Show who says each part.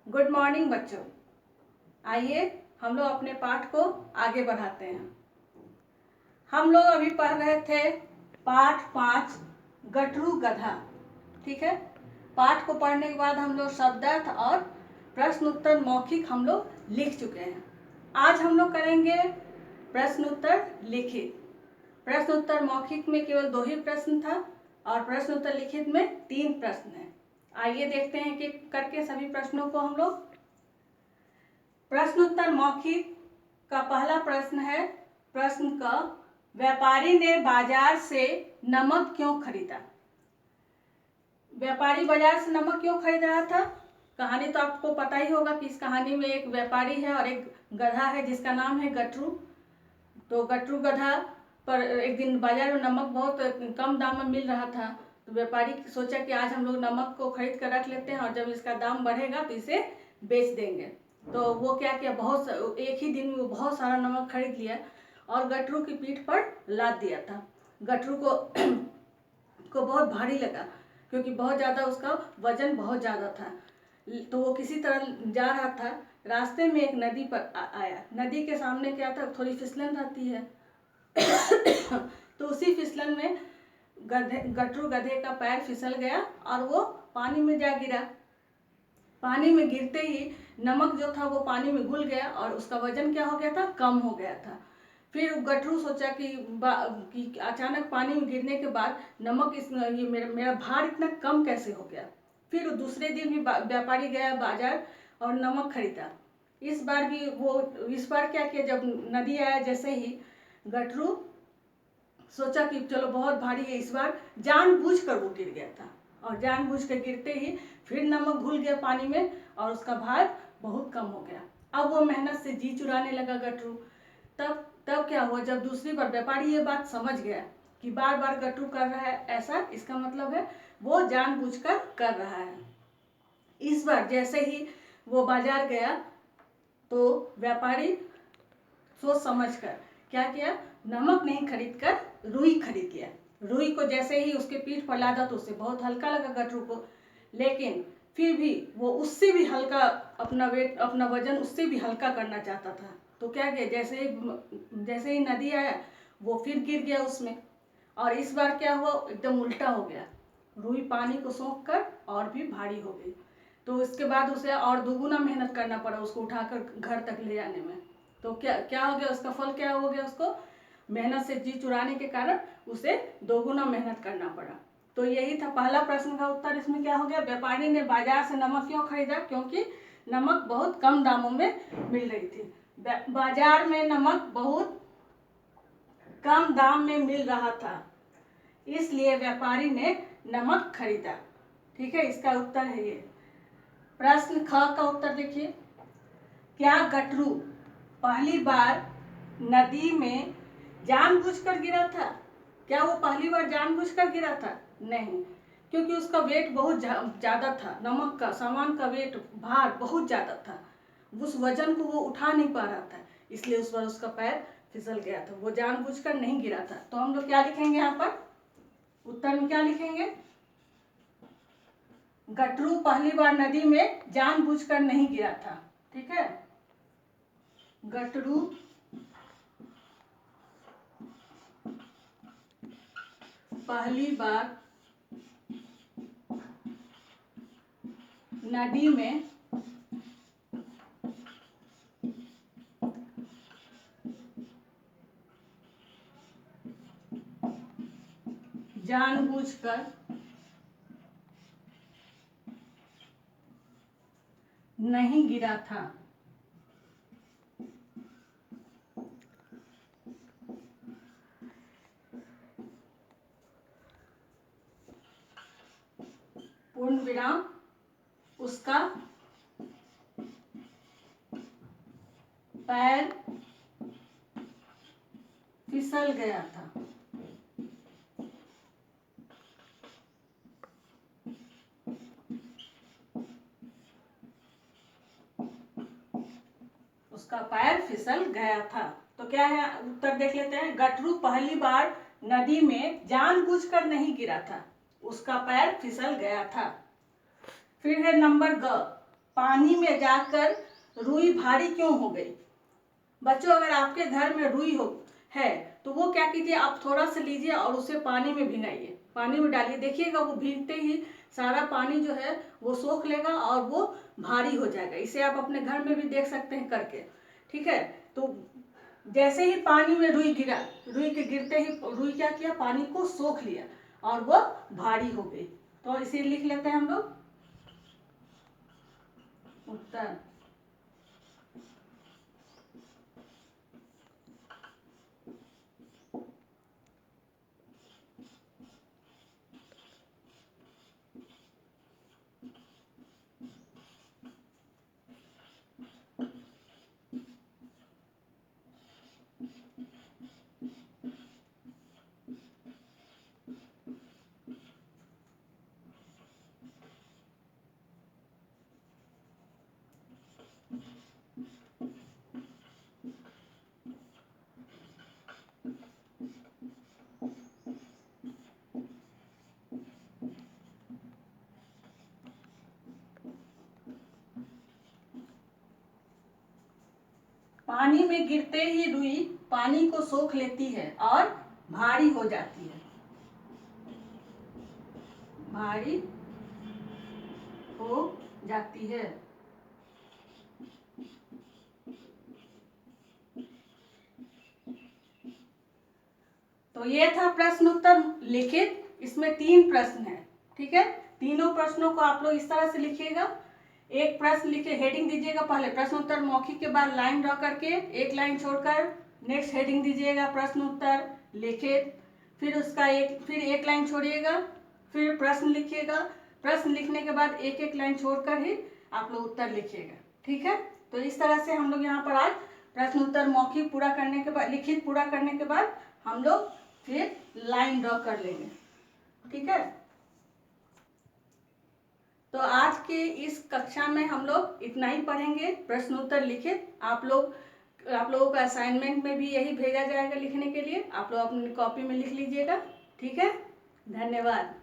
Speaker 1: Good morning बच्चों। आइए हम लोग अपने पाठ को आगे बढ़ाते हैं। हम लोग अभी पढ़ रहे थे पाठ 5 गटरू गधा। ठीक है, पाठ को पढ़ने के बाद हम लोग शब्दार्थ और प्रश्न उत्तर मौखिक हम लोग लिख चुके हैं। आज हम लोग करेंगे प्रश्न उत्तर लिखित। प्रश्न उत्तर मौखिक में केवल 2 ही प्रश्न था और प्रश्न उत्तर लिखित में 3 प्रश्न है। आइए देखते हैं कि करके सभी प्रश्नों को हम लोग। प्रश्न उत्तर मौखिक का पहला प्रश्न है। प्रश्न का, व्यापारी ने बाजार से नमक क्यों खरीदा? व्यापारी बाजार से नमक क्यों खरीद रहा था? कहानी तो आपको पता ही होगा कि इस कहानी में एक व्यापारी है और एक गधा है जिसका नाम है गटरू। तो गटरू गधा पर एक दिन बाजार में नमक बहुत कम दाम में मिल रहा था। तो व्यापारी सोचा कि आज हम लोग नमक को खरीद कर रख लेते हैं और जब इसका दाम बढ़ेगा तो इसे बेच देंगे। तो वो क्या किया, एक ही दिन में वो बहुत सारा नमक खरीद लिया और गटरू की पीठ पर लाद दिया था। गटरू को बहुत भारी लगा क्योंकि बहुत ज़्यादा उसका वजन बहुत ज़्यादा था। तो वो किसी तरह जा रहा था। रास्ते में एक नदी पर आया। नदी के सामने क्या था, थोड़ी फिसलन रहती है। तो उसी फिसलन में गटरू गधे का पैर फिसल गया और वो पानी में जा गिरा। पानी में गिरते ही नमक जो था वो पानी में घुल गया और उसका वजन क्या हो गया था, कम हो गया था। फिर गटरू सोचा कि अचानक पानी में गिरने के बाद नमक ये मेरा भार इतना कम कैसे हो गया। फिर दूसरे दिन भी व्यापारी गया बाजार और नमक खरीदा। इस बार क्या किया, जब नदी आया जैसे ही गटरू सोचा कि चलो बहुत भारी है, इस बार जानबूझकर वो गिर गया था और जानबूझकर गिरते ही फिर नमक घुल गया पानी में और उसका भार बहुत कम हो गया। अब वो मेहनत से जी चुराने लगा गटरू। तब क्या हुआ, जब दूसरी बार व्यापारी ये बात समझ गया कि बार बार गटरू कर रहा है ऐसा, इसका मतलब है वो जानबूझकर कर रहा है। इस बार जैसे ही वो बाजार गया तो व्यापारी सोच समझ कर क्या किया, नमक नहीं खरीद कर रुई खरीद लिया। रुई को जैसे ही उसके पीठ पर लादा तो उससे बहुत हल्का लगा गटरू को, लेकिन फिर भी वो उससे भी हल्का अपना वजन उससे भी हल्का करना चाहता था। तो क्या किया, जैसे ही नदी आया वो फिर गिर गया उसमें। और इस बार क्या हुआ, एकदम उल्टा हो गया। रुई पानी को सोख कर और भी भारी हो गई। तो इसके बाद उसे और दोगुना मेहनत करना पड़ा उसको उठाकर घर तक ले जाने में। तो क्या हो गया, उसका फल क्या हो गया, उसको मेहनत से जी चुराने के कारण उसे दोगुना मेहनत करना पड़ा। तो यही था पहला प्रश्न का उत्तर। इसमें क्या हो गया, व्यापारी ने बाजार से नमक क्यों खरीदा? क्योंकि नमक बहुत कम दामों में मिल रही थी। बाजार में नमक बहुत कम दाम में मिल रहा था, इसलिए व्यापारी ने नमक खरीदा। ठीक है, इसका उत्तर है ये। प्रश्न ख का उत्तर देखिए, क्या गटरू पहली बार नदी में जानबूझकर गिरा था? क्या वो पहली बार जानबूझकर गिरा था? नहीं, क्योंकि उसका वेट बहुत ज़्यादा था। नमक का सामान का वेट, भार बहुत ज़्यादा था। उस वजन को वो उठा नहीं पा रहा था, इसलिए उस बार उसका पैर फिसल गया था। वो जानबूझकर नहीं गिरा था। तो हम लोग क्या लिखेंगे यहाँ पर, उत्तर में क्या लिखेंगे, गटरू पहली बार नदी में जानबूझकर नहीं गिरा था। ठीक है, गटरू पहली बार नदी में जानबूझकर नहीं गिरा था। पूर्ण विराम, उसका पैर फिसल गया था। उसका पैर फिसल गया था। तो क्या है, उत्तर देख लेते हैं। गटरू पहली बार नदी में जानबूझकर नहीं गिरा था, उसका पैर फिसल गया था। फिर है नंबर ग, पानी में जाकर रुई भारी क्यों हो गई। बच्चों, अगर आपके घर में रुई है तो वो क्या कीजिए, आप थोड़ा सा लीजिए और उसे पानी में भिगाइए, पानी में डालिए, देखिएगा वो भीगते ही सारा पानी जो है वो सोख लेगा और वो भारी हो जाएगा। इसे आप अपने घर में भी देख सकते हैं करके, ठीक है। तो जैसे ही पानी में रुई गिरा, रुई के गिरते ही रुई क्या किया, पानी को सोख लिया और वो भारी हो गई। तो इसे लिख लेते हैं हम लोग, उत्तर। पानी में गिरते ही रुई पानी को सोख लेती है और भारी हो जाती है, भारी हो जाती है। तो ये था प्रश्न उत्तर लिखित। इसमें 3 प्रश्न है, ठीक है। तीनों प्रश्नों को आप लोग इस तरह से लिखिएगा। एक प्रश्न लिखे, हेडिंग दीजिएगा पहले, प्रश्न उत्तर मौखिक के बाद लाइन ड्रॉ करके एक लाइन छोड़कर नेक्स्ट हेडिंग दीजिएगा प्रश्न उत्तर लिखित। फिर उसका फिर एक लाइन छोड़िएगा, फिर प्रश्न लिखिएगा। प्रश्न लिखने के बाद एक एक लाइन छोड़कर ही आप लोग उत्तर लिखिएगा, ठीक है। तो इस तरह से हम लोग यहाँ पर आज प्रश्न उत्तर मौखिक पूरा करने के बाद, लिखित पूरा करने के बाद हम लोग फिर लाइन ड्रॉ कर लेंगे, ठीक है। तो आज के इस कक्षा में हम लोग इतना ही पढ़ेंगे, प्रश्न उत्तर लिखित। आप लोगों का असाइनमेंट में भी यही भेजा जाएगा लिखने के लिए, आप लोग अपनी कॉपी में लिख लीजिएगा, ठीक है। धन्यवाद।